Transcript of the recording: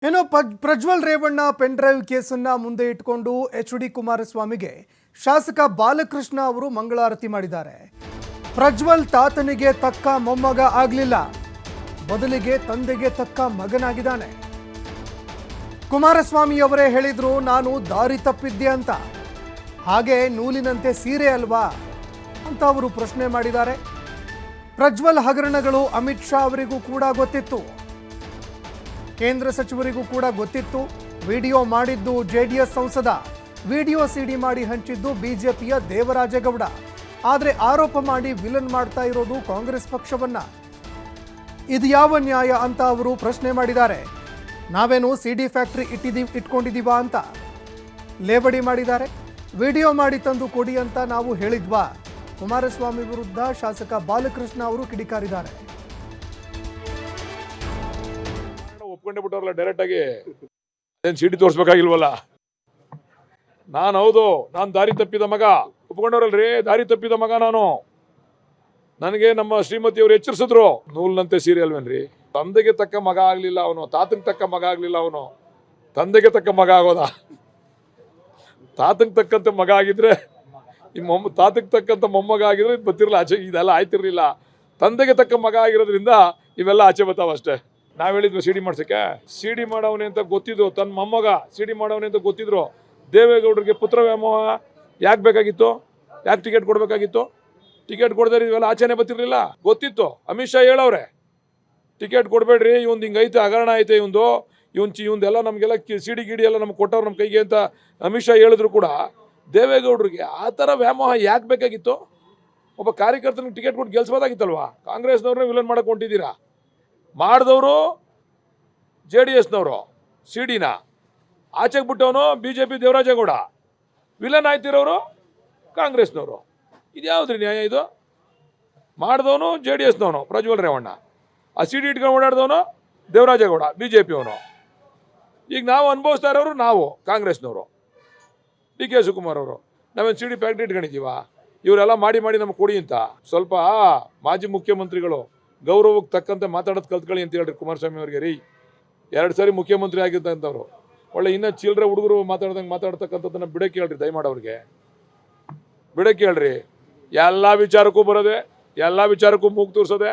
ಏನೋ Prajwal Revanna pen drive ಕೇಸನ್ನ ಮುಂದೆ ಇಟ್ಕೊಂಡು ಎಚ್.ಡಿ. ಕುಮಾರಸ್ವಾಮಿಗೆ ಶಾಸಕ ಬಾಲಕೃಷ್ಣ ಅವರು ಮಂಗಳಾರತಿ ಮಾಡಿದ್ದಾರೆ. ಪ್ರಜ್ವಲ್ ತಾತನಿಗೆ ತಕ್ಕ ಮೊಮ್ಮಗ ಆಗಲಿಲ್ಲ, ಬದಲಿಗೆ ತಂದೆಗೆ ತಕ್ಕ ಮಗನಾಗಿದ್ದಾನೆ. ಕುಮಾರಸ್ವಾಮಿ ಅವರೇ ಹೇಳಿದ್ರು ನಾನು ದಾರಿ ತಪ್ಪಿದ್ದೆ ಅಂತ. ಹಾಗೆ ನೂಲಿನಂತೆ ಸೀರೆ ಅಲ್ವಾ ಅಂತ ಅವರು ಪ್ರಶ್ನೆ ಮಾಡಿದ್ದಾರೆ. ಪ್ರಜ್ವಲ್ ಹಗರಣಗಳು ಅಮಿತ್ ಶಾ ಅವರಿಗೂ ಕೂಡ ಗೊತ್ತಿತ್ತು, ಕೇಂದ್ರ ಸಚಿವರಿಗೂ ಕೂಡ ಗೊತ್ತಿತ್ತು. ವಿಡಿಯೋ ಮಾಡಿದ್ದು ಜೆಡಿಎಸ್ ಸಂಸದ, ವಿಡಿಯೋ ಸಿಡಿ ಮಾಡಿ ಹಂಚಿದ್ದು ಬಿಜೆಪಿಯ ದೇವರಾಜೇಗೌಡ. ಆದರೆ ಆರೋಪ ಮಾಡಿ ವಿಲನ್ ಮಾಡ್ತಾ ಇರೋದು ಕಾಂಗ್ರೆಸ್ ಪಕ್ಷವನ್ನ. ಇದು ಯಾವ ನ್ಯಾಯ ಅಂತ ಅವರು ಪ್ರಶ್ನೆ ಮಾಡಿದ್ದಾರೆ. ನಾವೇನು ಸಿಡಿ ಫ್ಯಾಕ್ಟರಿ ಇಟ್ಕೊಂಡಿದ್ದೀವಾ ಅಂತ ಲೇವಡಿ ಮಾಡಿದ್ದಾರೆ. ವಿಡಿಯೋ ಮಾಡಿ ತಂದು ಕೊಡಿ ಅಂತ ನಾವು ಹೇಳಿದ್ವಾ? ಕುಮಾರಸ್ವಾಮಿ ವಿರುದ್ಧ ಶಾಸಕ ಬಾಲಕೃಷ್ಣ ಅವರು ಕಿಡಿಕಾರಿದ್ದಾರೆ. ಒಪ್ಕೊಂಡೇ ಬಿಟ್ಟವ್ರಲ್ಲ ಡೈರೆಕ್ಟ್ ಆಗಿ, ಅದೇನು ಸಿಡಿ ತೋರಿಸ್ಬೇಕಾಗಿಲ್ವಲ್ಲ. ಹೌದು ನಾನು ದಾರಿ ತಪ್ಪಿದ ಮಗ, ಒಪ್ಕೊಂಡವ್ರಲ್ರಿ, ದಾರಿ ತಪ್ಪಿದ ಮಗ ನಾನು. ನನಗೆ ನಮ್ಮ ಶ್ರೀಮತಿಯವರು ಎಚ್ಚರಿಸಿದ್ರು, ನೂಲಿನಂತೆ ಸೀರೆ ಅಲ್ವೇನ್ರಿ. ತಂದೆಗೆ ತಕ್ಕ ಮಗ ಆಗಲಿಲ್ಲ ಅವನು, ತಾತಂಗೆ ತಕ್ಕ ಮಗ ಆಗಲಿಲ್ಲ ಅವನು. ತಂದೆಗೆ ತಕ್ಕ ಮಗ ಆಗೋದ? ತಾತಂಗೆ ತಕ್ಕಂತೆ ಮಗ ಆಗಿದ್ರೆ, ಈ ತಾತಂಗೆ ತಕ್ಕಂತ ಮೊಮ್ಮಗ ಆಗಿದ್ರೆ ಇದು ಬರ್ತಿರಲಿಲ್ಲ ಆಚೆ, ಇದೆಲ್ಲ ಆಯ್ತಿರ್ಲಿಲ್ಲ. ತಂದೆಗೆ ತಕ್ಕ ಮಗ ಆಗಿರೋದ್ರಿಂದ ಇವೆಲ್ಲ ಆಚೆ ಬರ್ತಾವ ಅಷ್ಟೇ. ನಾವು ಹೇಳಿದ್ವಿ ಸಿಡಿ ಮಾಡ್ಸಕ್ಕೆ, ಸಿಡಿ ಮಾಡವನೇ ಅಂತ ಗೊತ್ತಿದ್ರು, ತನ್ನ ಮೊಮ್ಮಗ ಸಿಡಿ ಮಾಡವನೇ ಅಂತ ಗೊತ್ತಿದ್ರು. ದೇವೇಗೌಡರಿಗೆ ಪುತ್ರ ವ್ಯಾಮೋಹ ಯಾಕೆ ಬೇಕಾಗಿತ್ತು? ಯಾಕೆ ಟಿಕೆಟ್ ಕೊಡಬೇಕಾಗಿತ್ತು? ಟಿಕೆಟ್ ಕೊಡದೇ ಇವೆಲ್ಲ ಆಚೆನೆ ಬರ್ತಿರ್ಲಿಲ್ಲ, ಗೊತ್ತಿತ್ತು. ಅಮಿತ್ ಶಾ ಹೇಳವ್ರೆ ಟಿಕೆಟ್ ಕೊಡಬೇಡ್ರಿ, ಇವಂದು ಹಿಂಗೈತೆ, ಹಗರಣ ಐತೆ ಇವಂದು, ಇವಂದೆಲ್ಲ ನಮಗೆಲ್ಲ ಸಿಡಿ ಗಿಡಿ ಎಲ್ಲ ನಮ್ಗೆ ಕೊಟ್ಟವ್ರು ನಮ್ಮ ಕೈಗೆ ಅಂತ ಅಮಿತ್ ಶಾ ಹೇಳಿದ್ರು ಕೂಡ ದೇವೇಗೌಡರಿಗೆ ಆ ಥರ ವ್ಯಾಮೋಹ ಯಾಕೆ ಬೇಕಾಗಿತ್ತು? ಒಬ್ಬ ಕಾರ್ಯಕರ್ತನಿಗೆ ಟಿಕೆಟ್ ಕೊಟ್ಟು ಗೆಲ್ಸ್ಬೋದಾಗಿತ್ತಲ್ವಾ? ಕಾಂಗ್ರೆಸ್ನವ್ರನ್ನ ವಿಲನ್ ಮಾಡಕ್ಕೆ ಹೊಂಟಿದ್ದೀರಾ. ಮಾಡಿದವರು JDSನವರು, ಸಿಡಿನ ಆಚೆಗೆ ಬಿಟ್ಟವನು BJP ದೇವರಾಜೇಗೌಡ, ವಿಲನ್ ಆಯ್ತಿರೋರು ಕಾಂಗ್ರೆಸ್ನವರು. ಇದ್ಯಾವುದ್ರಿ ನ್ಯಾಯ ಇದು? ಮಾಡಿದವನು JDSನವನು ಪ್ರಜ್ವಲ್ ರೇವಣ್ಣ, ಆ ಸಿಡಿ ಇಟ್ಕೊಂಡು ಓಡಾಡಿದವನು ದೇವರಾಜೇಗೌಡ BJPಯವನು. ಈಗ ನಾವು ಅನುಭವಿಸ್ತಾ ಇರೋರು ನಾವು ಕಾಂಗ್ರೆಸ್ನವರು, DK ಶಿವಕುಮಾರ್ ಅವರು. ನಾವೇನು ಸಿಡಿ ಫ್ಯಾಕ್ಟ್ರಿ ಇಟ್ಕೊಂಡಿದ್ದೀವ? ಇವರೆಲ್ಲ ಮಾಡಿ ನಮಗೆ ಕೊಡಿ ಅಂತ. ಸ್ವಲ್ಪ ಮಾಜಿ ಮುಖ್ಯಮಂತ್ರಿಗಳು ಗೌರವಕ್ಕೆ ತಕ್ಕಂತೆ ಮಾತಾಡೋದು ಕಲ್ತ್ಕೊಳ್ಳಿ ಅಂತ ಹೇಳ್ರಿ ಕುಮಾರಸ್ವಾಮಿ ಅವ್ರಿಗೆ. ರೀ, 2 ಸಾರಿ ಮುಖ್ಯಮಂತ್ರಿ ಆಗಿದ್ದಂಥವ್ರು, ಒಳ್ಳೆ ಇನ್ನೂ ಚಿಲ್ಲರೆ ಹುಡುಗರು ಮಾತಾಡ್ದಂಗೆ ಮಾತಾಡ್ತಕ್ಕಂಥದ್ದನ್ನು ಬಿಡಕ್ಕೆ ಹೇಳ್ರಿ, ದಯಮಾಡವ್ರಿಗೆ ಬಿಡಕ್ಕೆ ಹೇಳ್ರಿ. ಎಲ್ಲ ವಿಚಾರಕ್ಕೂ ಬರೋದೆ, ಎಲ್ಲ ವಿಚಾರಕ್ಕೂ ಮೂಗು ತೋರಿಸೋದೆ.